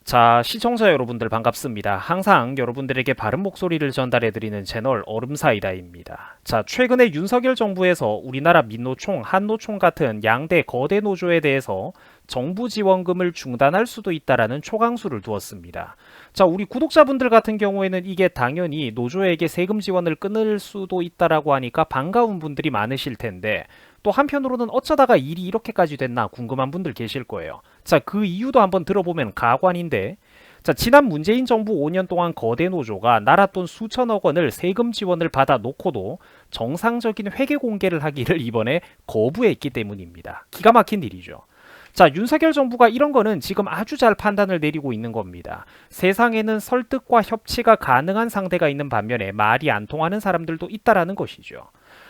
자, 시청자 여러분들 반갑습니다. 항상 여러분들에게 바른 목소리를 전달해드리는 채널 얼음사이다입니다. 자, 최근에 윤석열 정부에서 우리나라 민노총, 한노총 같은 양대 거대 노조에 대해서 정부 지원금을 중단할 수도 있다라는 초강수를 두었습니다. 자, 우리 구독자분들 같은 경우에는 이게 당연히 노조에게 세금 지원을 끊을 수도 있다라고 하니까 반가운 분들이 많으실 텐데, 또 한편으로는 어쩌다가 일이 이렇게까지 됐나 궁금한 분들 계실 거예요. 자, 그 이유도 한번 들어보면 가관인데, 자, 지난 문재인 정부 5년 동안 거대 노조가 나라 돈 수천억 원을 세금 지원을 받아 놓고도 정상적인 회계 공개를 하기를 이번에 거부했기 때문입니다. 기가 막힌 일이죠. 자, 윤석열 정부가 이런 거는 지금 아주 잘 판단을 내리고 있는 겁니다. 세상에는 설득과 협치가 가능한 상대가 있는 반면에 말이 안 통하는 사람들도 있다라는 것이죠.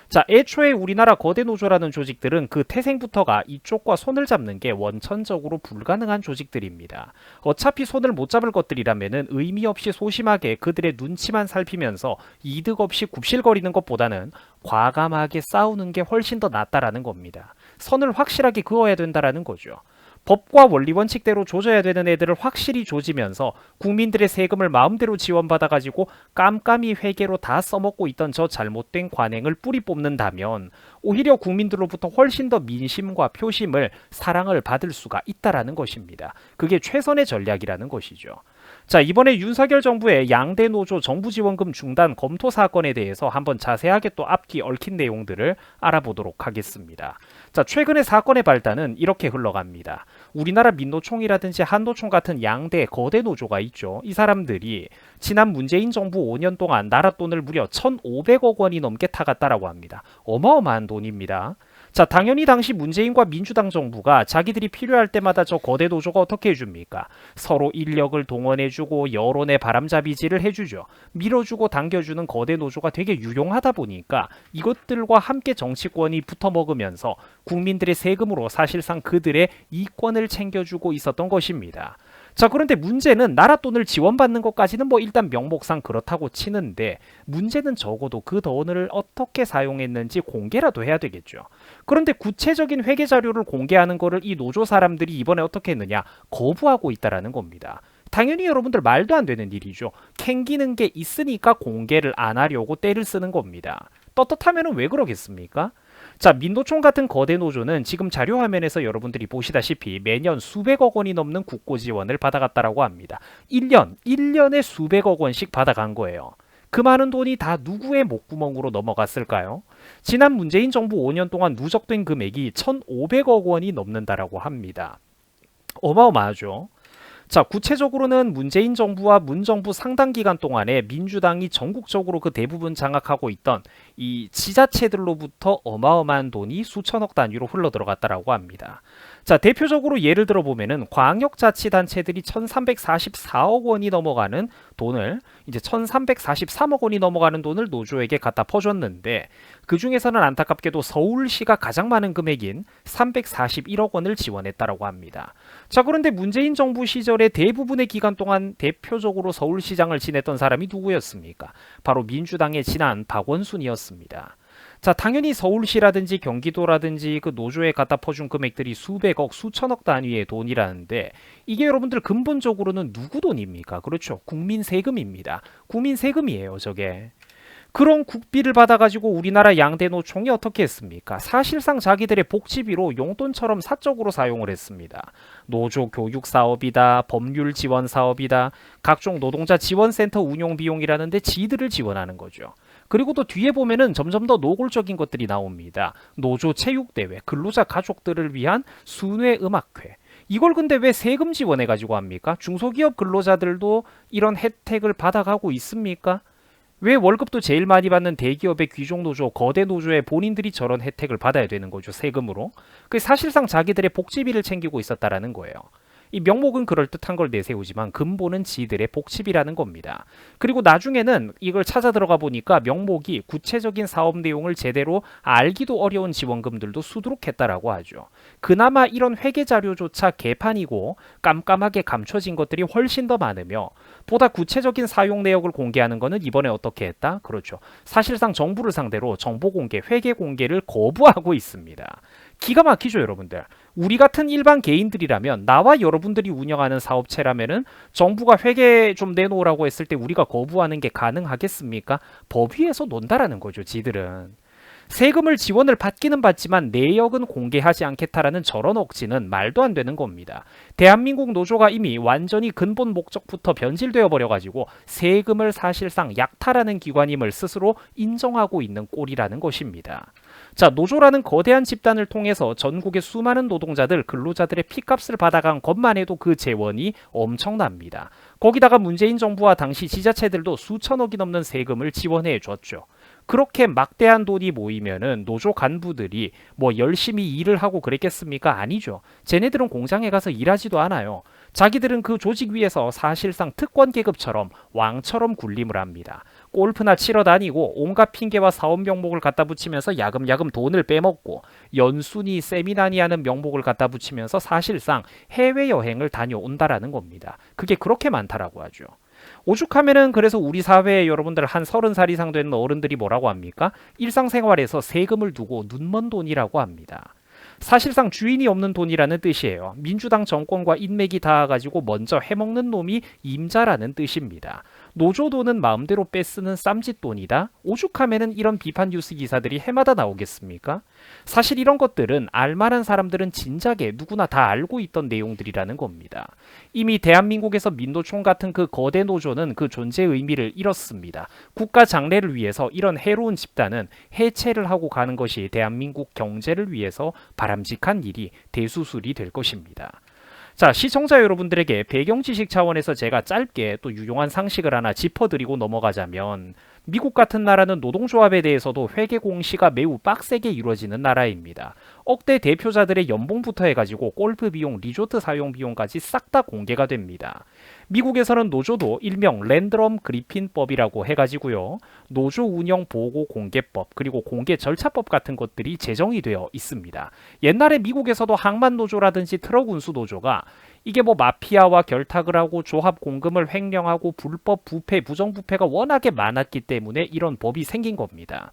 자, 애초에 우리나라 거대 노조라는 조직들은 그 태생부터가 이쪽과 손을 잡는 게 원천적으로 불가능한 조직들입니다. 어차피 손을 못 잡을 것들이라면은 의미 없이 소심하게 그들의 눈치만 살피면서 이득 없이 굽실거리는 것보다는 과감하게 싸우는 게 훨씬 더 낫다라는 겁니다. 선을 확실하게 그어야 된다라는 거죠. 법과 원리 원칙대로 조져야 되는 애들을 확실히 조지면서 국민들의 세금을 마음대로 지원받아가지고 깜깜이 회계로 다 써먹고 있던 저 잘못된 관행을 뿌리 뽑는다면 오히려 국민들로부터 훨씬 더 민심과 표심을 사랑을 받을 수가 있다라는 것입니다. 그게 최선의 전략이라는 것이죠. 자, 이번에 윤석열 정부의 양대 노조 정부 지원금 중단 검토 사건에 대해서 한번 자세하게 또 앞뒤 얽힌 내용들을 알아보도록 하겠습니다. 자, 최근의 사건의 발단은 이렇게 흘러갑니다. 우리나라 민노총이라든지 한노총 같은 양대 거대 노조가 있죠. 이 사람들이 지난 문재인 정부 5년 동안 나라 돈을 무려 1,500억 원이 넘게 타갔다라고 합니다. 어마어마한 돈입니다. 자, 당연히 당시 문재인과 민주당 정부가 자기들이 필요할 때마다 저 거대 노조가 어떻게 해줍니까? 서로 인력을 동원해주고 여론의 바람잡이질을 해주죠. 밀어주고 당겨주는 거대 노조가 되게 유용하다 보니까 이것들과 함께 정치권이 붙어먹으면서 국민들의 세금으로 사실상 그들의 이권을 챙겨주고 있었던 것입니다. 자, 그런데 문제는 나라 돈을 지원받는 것까지는 뭐 일단 명목상 그렇다고 치는데, 문제는 적어도 그 돈을 어떻게 사용했는지 공개라도 해야 되겠죠. 그런데 구체적인 회계 자료를 공개하는 거를 이 노조 사람들이 이번에 어떻게 했느냐, 거부하고 있다라는 겁니다. 당연히 여러분들 말도 안 되는 일이죠. 캥기는 게 있으니까 공개를 안 하려고 떼를 쓰는 겁니다. 떳떳하면 왜 그러겠습니까? 자, 민노총 같은 거대 노조는 지금 자료 화면에서 여러분들이 보시다시피 매년 수백억 원이 넘는 국고 지원을 받아갔다라고 합니다. 1년에 수백억 원씩 받아간 거예요. 그 많은 돈이 다 누구의 목구멍으로 넘어갔을까요? 지난 문재인 정부 5년 동안 누적된 금액이 1,500억 원이 넘는다라고 합니다. 어마어마하죠. 자, 구체적으로는 문재인 정부와 문정부 상당 기간 동안에 민주당이 전국적으로 그 대부분 장악하고 있던 이 지자체들로부터 어마어마한 돈이 수천억 단위로 흘러들어갔다라고 합니다. 자, 대표적으로 예를 들어 보면은 광역자치단체들이 1,344억 원이 넘어가는 돈을, 이제 1,343억 원이 넘어가는 돈을 노조에게 갖다 퍼줬는데, 그 중에서는 안타깝게도 서울시가 가장 많은 금액인 341억 원을 지원했다라고 합니다. 자, 그런데 문재인 정부 시절에 대부분의 기간 동안 대표적으로 서울시장을 지냈던 사람이 누구였습니까? 바로 민주당의 지난 박원순이었습니다. 자, 당연히 서울시라든지 경기도라든지 그 노조에 갖다 퍼준 금액들이 수백억, 수천억 단위의 돈이라는데, 이게 여러분들 근본적으로는 누구 돈입니까? 그렇죠. 국민 세금입니다. 국민 세금이에요, 저게. 그런 국비를 받아가지고 우리나라 양대 노총이 어떻게 했습니까? 사실상 자기들의 복지비로 용돈처럼 사적으로 사용을 했습니다. 노조 교육 사업이다, 법률 지원 사업이다, 각종 노동자 지원센터 운용 비용이라는데 지들을 지원하는 거죠. 그리고 또 뒤에 보면은 점점 더 노골적인 것들이 나옵니다. 노조 체육대회, 근로자 가족들을 위한 순회 음악회. 이걸 근데 왜 세금 지원해가지고 합니까? 중소기업 근로자들도 이런 혜택을 받아가고 있습니까? 왜 월급도 제일 많이 받는 대기업의 귀족노조, 거대 노조의 본인들이 저런 혜택을 받아야 되는 거죠, 세금으로? 그 사실상 자기들의 복지비를 챙기고 있었다라는 거예요. 이 명목은 그럴듯한 걸 내세우지만 근본은 지들의 복지비라는 겁니다. 그리고 나중에는 이걸 찾아 들어가 보니까 명목이 구체적인 사업 내용을 제대로 알기도 어려운 지원금들도 수두룩했다라고 하죠. 그나마 이런 회계 자료조차 개판이고 깜깜하게 감춰진 것들이 훨씬 더 많으며, 보다 구체적인 사용 내역을 공개하는 것은 이번에 어떻게 했다? 그렇죠. 사실상 정부를 상대로 정보 공개, 회계 공개를 거부하고 있습니다. 기가 막히죠, 여러분들. 우리 같은 일반 개인들이라면 나와 여러분들이 운영하는 사업체라면은 정부가 회계 좀 내놓으라고 했을 때 우리가 거부하는 게 가능하겠습니까? 법 위에서 논다라는 거죠, 지들은. 세금을 지원을 받기는 받지만 내역은 공개하지 않겠다라는 저런 억지는 말도 안 되는 겁니다. 대한민국 노조가 이미 완전히 근본 목적부터 변질되어 버려가지고 세금을 사실상 약탈하는 기관임을 스스로 인정하고 있는 꼴이라는 것입니다. 자, 노조라는 거대한 집단을 통해서 전국의 수많은 노동자들, 근로자들의 피값을 받아간 것만 해도 그 재원이 엄청납니다. 거기다가 문재인 정부와 당시 지자체들도 수천억이 넘는 세금을 지원해 줬죠. 그렇게 막대한 돈이 모이면은 노조 간부들이 뭐 열심히 일을 하고 그랬겠습니까? 아니죠. 쟤네들은 공장에 가서 일하지도 않아요. 자기들은 그 조직 위에서 사실상 특권 계급처럼 왕처럼 군림을 합니다. 골프나 치러 다니고 온갖 핑계와 사업 명목을 갖다 붙이면서 야금야금 돈을 빼먹고 연순위 세미나니 하는 명목을 갖다 붙이면서 사실상 해외여행을 다녀온다라는 겁니다. 그게 그렇게 많다라고 하죠. 오죽하면은 그래서 우리 사회에 여러분들 한 30살 이상 된 어른들이 뭐라고 합니까? 일상생활에서 세금을 두고 눈먼 돈이라고 합니다. 사실상 주인이 없는 돈이라는 뜻이에요. 민주당 정권과 인맥이 닿아가지고 먼저 해먹는 놈이 임자라는 뜻입니다. 노조돈은 마음대로 뺏쓰는 쌈짓돈이다? 오죽하면은 이런 비판 뉴스 기사들이 해마다 나오겠습니까? 사실 이런 것들은 알만한 사람들은 진작에 누구나 다 알고 있던 내용들이라는 겁니다. 이미 대한민국에서 민노총 같은 그 거대 노조는 그 존재 의미를 잃었습니다. 국가 장래를 위해서 이런 해로운 집단은 해체를 하고 가는 것이 대한민국 경제를 위해서 바람직한 일이 대수술이 될 것입니다. 자, 시청자 여러분들에게 배경 지식 차원에서 제가 짧게 또 유용한 상식을 하나 짚어드리고 넘어가자면 미국 같은 나라는 노동조합에 대해서도 회계 공시가 매우 빡세게 이루어지는 나라입니다. 억대 대표자들의 연봉부터 해가지고 골프 비용, 리조트 사용 비용까지 싹 다 공개가 됩니다. 미국에서는 노조도 일명 랜드럼 그리핀법이라고 해가지고요. 노조 운영 보고 공개법 그리고 공개 절차법 같은 것들이 제정이 되어 있습니다. 옛날에 미국에서도 항만 노조라든지 트럭 운수 노조가 이게 뭐 마피아와 결탁을 하고 조합 공금을 횡령하고 불법 부패, 부정부패가 워낙에 많았기 때문에 이런 법이 생긴 겁니다.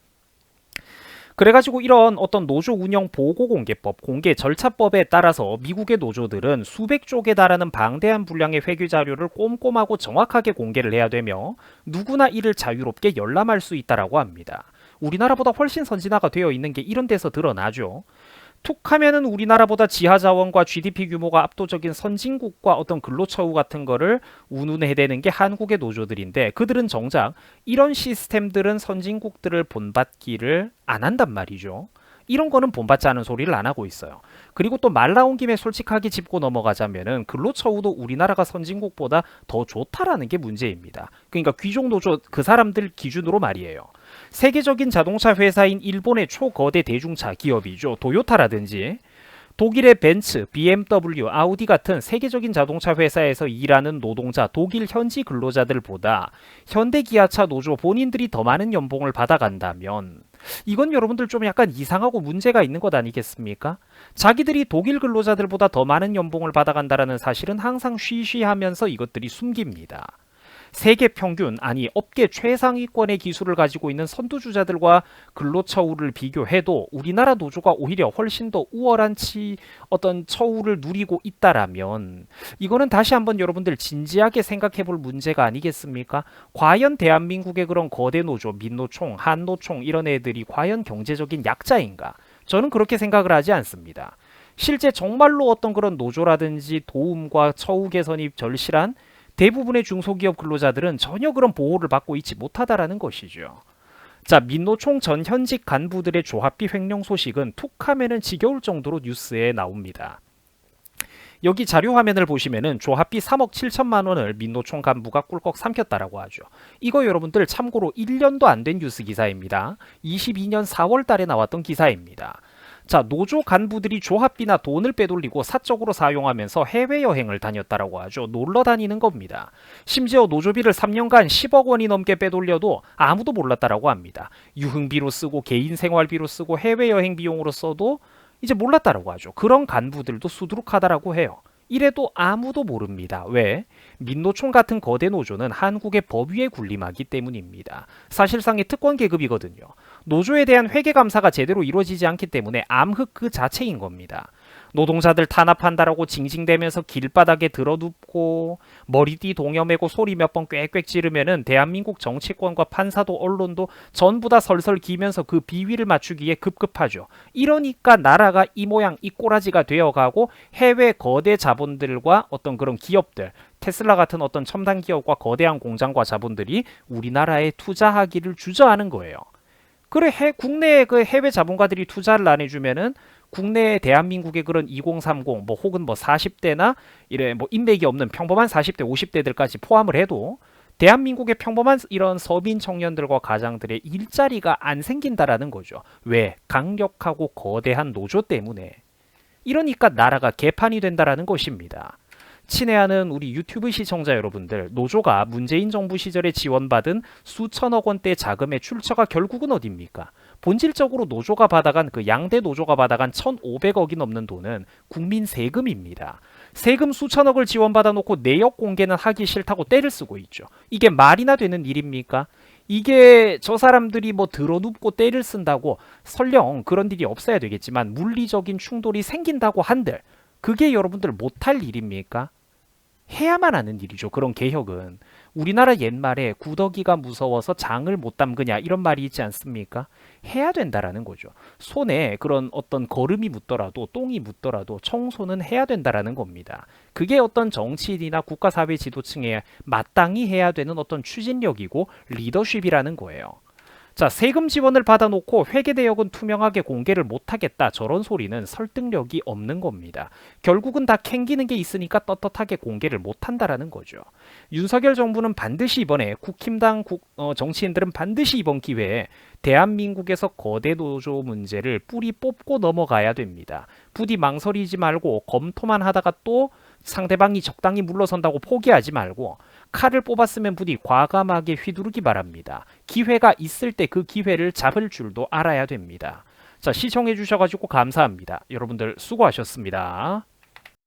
그래가지고 이런 어떤 노조 운영 보고공개법, 공개 절차법에 따라서 미국의 노조들은 수백 쪽에 달하는 방대한 분량의 회계 자료를 꼼꼼하고 정확하게 공개를 해야 되며 누구나 이를 자유롭게 열람할 수 있다라고 합니다. 우리나라보다 훨씬 선진화가 되어 있는 게 이런 데서 드러나죠. 툭 하면은 우리나라보다 지하자원과 GDP 규모가 압도적인 선진국과 어떤 근로처우 같은 거를 운운해대는 게 한국의 노조들인데 그들은 정작 이런 시스템들은 선진국들을 본받기를 안 한단 말이죠. 이런 거는 본받지 않은 소리를 안 하고 있어요. 그리고 또 말 나온 김에 솔직하게 짚고 넘어가자면은 근로처우도 우리나라가 선진국보다 더 좋다라는 게 문제입니다. 그러니까 귀족 노조 그 사람들 기준으로 말이에요. 세계적인 자동차 회사인 일본의 초거대 대중차 기업이죠. 도요타라든지 독일의 벤츠, BMW, 아우디 같은 세계적인 자동차 회사에서 일하는 노동자, 독일 현지 근로자들보다 현대기아차 노조 본인들이 더 많은 연봉을 받아간다면 이건 여러분들 좀 약간 이상하고 문제가 있는 것 아니겠습니까? 자기들이 독일 근로자들보다 더 많은 연봉을 받아간다는 사실은 항상 쉬쉬하면서 이것들이 숨깁니다. 세계 평균, 아니 업계 최상위권의 기술을 가지고 있는 선두주자들과 근로처우를 비교해도 우리나라 노조가 오히려 훨씬 더 우월한 어떤 처우를 누리고 있다라면 이거는 다시 한번 여러분들 진지하게 생각해 볼 문제가 아니겠습니까? 과연 대한민국의 그런 거대 노조, 민노총, 한노총 이런 애들이 과연 경제적인 약자인가? 저는 그렇게 생각을 하지 않습니다. 실제 정말로 어떤 그런 노조라든지 도움과 처우 개선이 절실한 대부분의 중소기업 근로자들은 전혀 그런 보호를 받고 있지 못하다라는 것이죠. 자, 민노총 전 현직 간부들의 조합비 횡령 소식은 툭하면은 지겨울 정도로 뉴스에 나옵니다. 여기 자료 화면을 보시면은 조합비 3억 7천만 원을 민노총 간부가 꿀꺽 삼켰다라고 하죠. 이거 여러분들 참고로 1년도 안 된 뉴스 기사입니다. 22년 4월 달에 나왔던 기사입니다. 자, 노조 간부들이 조합비나 돈을 빼돌리고 사적으로 사용하면서 해외여행을 다녔다라고 하죠. 놀러 다니는 겁니다. 심지어 노조비를 3년간 10억 원이 넘게 빼돌려도 아무도 몰랐다라고 합니다. 유흥비로 쓰고 개인 생활비로 쓰고 해외여행 비용으로 써도 이제 몰랐다라고 하죠. 그런 간부들도 수두룩하다라고 해요. 이래도 아무도 모릅니다. 왜? 민노총 같은 거대 노조는 한국의 법 위에 군림하기 때문입니다. 사실상의 특권 계급이거든요. 노조에 대한 회계 감사가 제대로 이루어지지 않기 때문에 암흑 그 자체인 겁니다. 노동자들 탄압한다라고 징징대면서 길바닥에 들어눕고 머리띠 동여매고 소리 몇 번 꽥꽥 지르면은 대한민국 정치권과 판사도 언론도 전부 다 설설 기면서 그 비위를 맞추기에 급급하죠. 이러니까 나라가 이 모양 이 꼬라지가 되어가고 해외 거대 자본들과 어떤 그런 기업들, 테슬라 같은 어떤 첨단 기업과 거대한 공장과 자본들이 우리나라에 투자하기를 주저하는 거예요. 그래 국내에 그 해외 자본가들이 투자를 안 해주면은 국내 대한민국의 그런 2030 뭐 혹은 뭐 40대나 이래 뭐 인맥이 없는 평범한 40대 50대들까지 포함을 해도 대한민국의 평범한 이런 서민 청년들과 가장들의 일자리가 안 생긴다라는 거죠. 왜? 강력하고 거대한 노조 때문에. 이러니까 나라가 개판이 된다라는 것입니다. 친애하는 우리 유튜브 시청자 여러분들, 노조가 문재인 정부 시절에 지원받은 수천억 원대 자금의 출처가 결국은 어디입니까? 본질적으로 노조가 받아간 그 양대 노조가 받아간 1,500억이 넘는 돈은 국민 세금입니다. 세금 수천억을 지원받아 놓고 내역 공개는 하기 싫다고 떼를 쓰고 있죠. 이게 말이나 되는 일입니까? 이게 저 사람들이 뭐 들어눕고 떼를 쓴다고 설령 그런 일이 없어야 되겠지만 물리적인 충돌이 생긴다고 한들 그게 여러분들 못할 일입니까? 해야만 하는 일이죠. 그런 개혁은. 우리나라 옛말에 구더기가 무서워서 장을 못 담그냐 이런 말이 있지 않습니까? 해야 된다라는 거죠. 손에 그런 어떤 거름이 묻더라도 똥이 묻더라도 청소는 해야 된다라는 겁니다. 그게 어떤 정치인이나 국가사회 지도층에 마땅히 해야 되는 어떤 추진력이고 리더십이라는 거예요. 자, 세금 지원을 받아놓고 회계대역은 투명하게 공개를 못하겠다. 저런 소리는 설득력이 없는 겁니다. 결국은 다 캥기는 게 있으니까 떳떳하게 공개를 못한다라는 거죠. 윤석열 정부는 반드시 이번에 국힘당 정치인들은 반드시 이번 기회에 대한민국에서 거대 노조 문제를 뿌리 뽑고 넘어가야 됩니다. 부디 망설이지 말고 검토만 하다가 또 상대방이 적당히 물러선다고 포기하지 말고 칼을 뽑았으면 부디 과감하게 휘두르기 바랍니다. 기회가 있을 때 그 기회를 잡을 줄도 알아야 됩니다. 자, 시청해 주셔가지고 감사합니다. 여러분들 수고하셨습니다.